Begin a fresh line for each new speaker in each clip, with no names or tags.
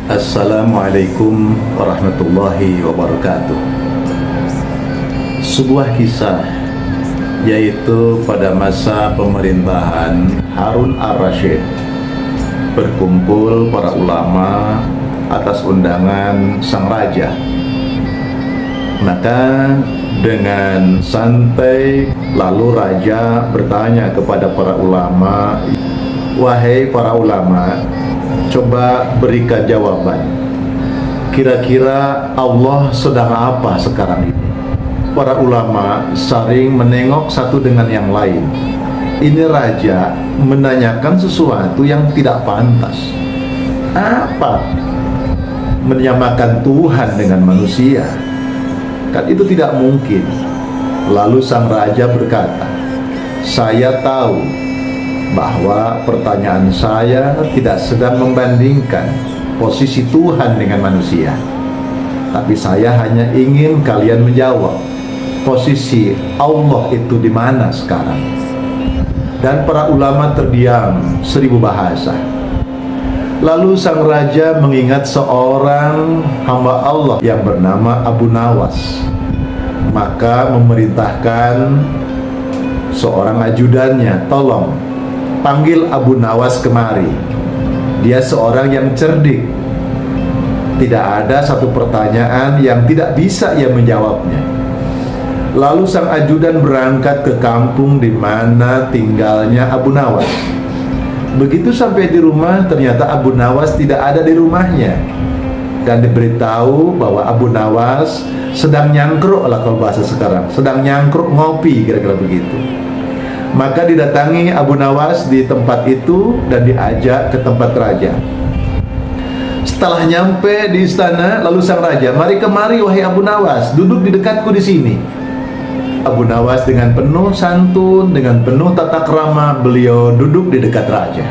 Assalamualaikum warahmatullahi wabarakatuh. Sebuah kisah, yaitu pada masa pemerintahan Harun ar-Rasyid, berkumpul para ulama atas undangan sang raja. Maka dengan santai lalu raja bertanya kepada para ulama, "Wahai para ulama, coba berikan jawaban. Kira-kira Allah sedang apa sekarang ini?" Para ulama saling menengok satu dengan yang lain. Ini raja menanyakan sesuatu yang tidak pantas. Apa? Menyamakan Tuhan dengan manusia? Kan itu tidak mungkin. Lalu sang raja berkata, "Saya tahu bahwa pertanyaan saya tidak sedang membandingkan posisi Tuhan dengan manusia, tapi saya hanya ingin kalian menjawab, posisi Allah itu di mana sekarang?" Dan para ulama terdiam 1000 bahasa. Lalu sang raja mengingat seorang hamba Allah yang bernama Abu Nawas. Maka memerintahkan seorang ajudannya, "Tolong panggil Abu Nawas kemari. Dia seorang yang cerdik. Tidak ada satu pertanyaan yang tidak bisa ia menjawabnya." Lalu sang ajudan berangkat ke kampung di mana tinggalnya Abu Nawas. Begitu sampai di rumah, ternyata Abu Nawas tidak ada di rumahnya. Dan diberitahu bahwa Abu Nawas sedang nyangkruk lah, kalau bahasa sekarang, sedang nyangkruk ngopi, kira-kira begitu. Maka didatangi Abu Nawas di tempat itu dan diajak ke tempat raja. Setelah nyampe di istana, lalu sang raja, "Mari kemari wahai Abu Nawas, duduk di dekatku di sini." Abu Nawas dengan penuh santun, dengan penuh tata krama, beliau duduk di dekat raja.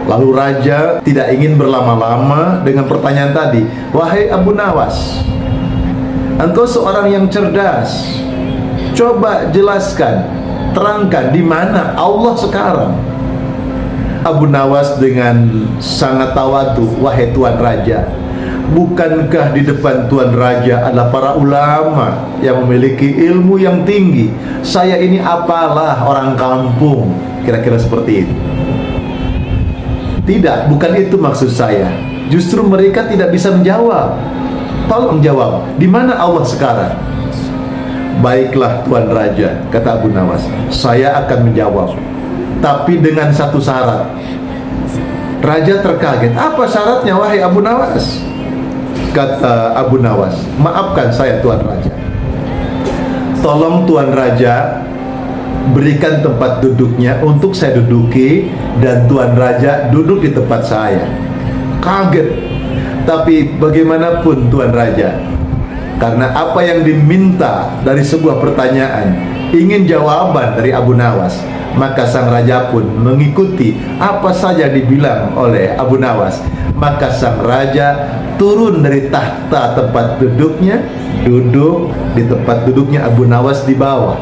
Lalu raja tidak ingin berlama-lama dengan pertanyaan tadi. "Wahai Abu Nawas, engkau seorang yang cerdas. Coba jelaskan, terangkan di mana Allah sekarang?" Abu Nawas dengan sangat tawadu, "Wahai Tuan Raja, bukankah di depan Tuan Raja adalah para ulama yang memiliki ilmu yang tinggi? Saya ini apalah, orang kampung." Kira-kira seperti itu. "Tidak, bukan itu maksud saya. Justru mereka tidak bisa menjawab. Tolong jawab, di mana Allah sekarang?" "Baiklah Tuan Raja," kata Abu Nawas, "saya akan menjawab, tapi dengan satu syarat." Raja terkaget. "Apa syaratnya wahai Abu Nawas?" Kata Abu Nawas, "Maafkan saya Tuan Raja. Tolong Tuan Raja berikan tempat duduknya untuk saya duduki, dan Tuan Raja duduk di tempat saya." Kaget. Tapi bagaimanapun Tuan Raja, karena apa yang diminta dari sebuah pertanyaan, ingin jawaban dari Abu Nawas, maka sang raja pun mengikuti apa saja dibilang oleh Abu Nawas. Maka sang raja turun dari tahta tempat duduknya, duduk di tempat duduknya Abu Nawas di bawah.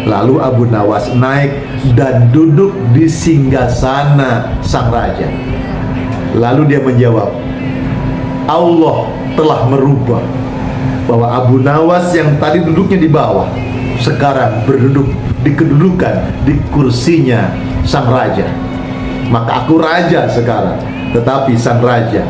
Lalu Abu Nawas naik dan duduk di singgasana sang raja. Lalu dia menjawab, "Allah telah merubah, bahwa Abu Nawas yang tadi duduknya di bawah sekarang berduduk di kedudukan di kursinya sang raja. Maka aku raja sekarang." Tetapi sang raja,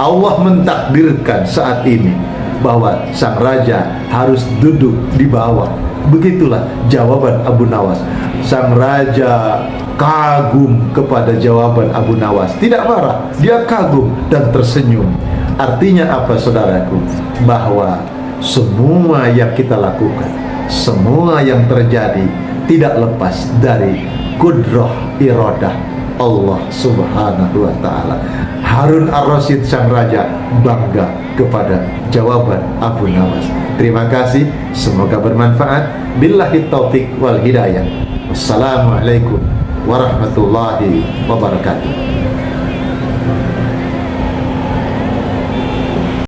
Allah mentakdirkan saat ini bahwa sang raja harus duduk di bawah. Begitulah jawaban Abu Nawas. Sang raja kagum kepada jawaban Abu Nawas. Tidak marah, dia kagum dan tersenyum. Artinya apa saudaraku? Bahwa semua yang kita lakukan, semua yang terjadi tidak lepas dari kudrah iradah Allah Subhanahu wa ta'ala. Harun ar-Rasyid sang raja bangga kepada jawaban Abu Nawas. Terima kasih, semoga bermanfaat. Billahi taufiq wal hidayah. Wassalamualaikum warahmatullahi wabarakatuh.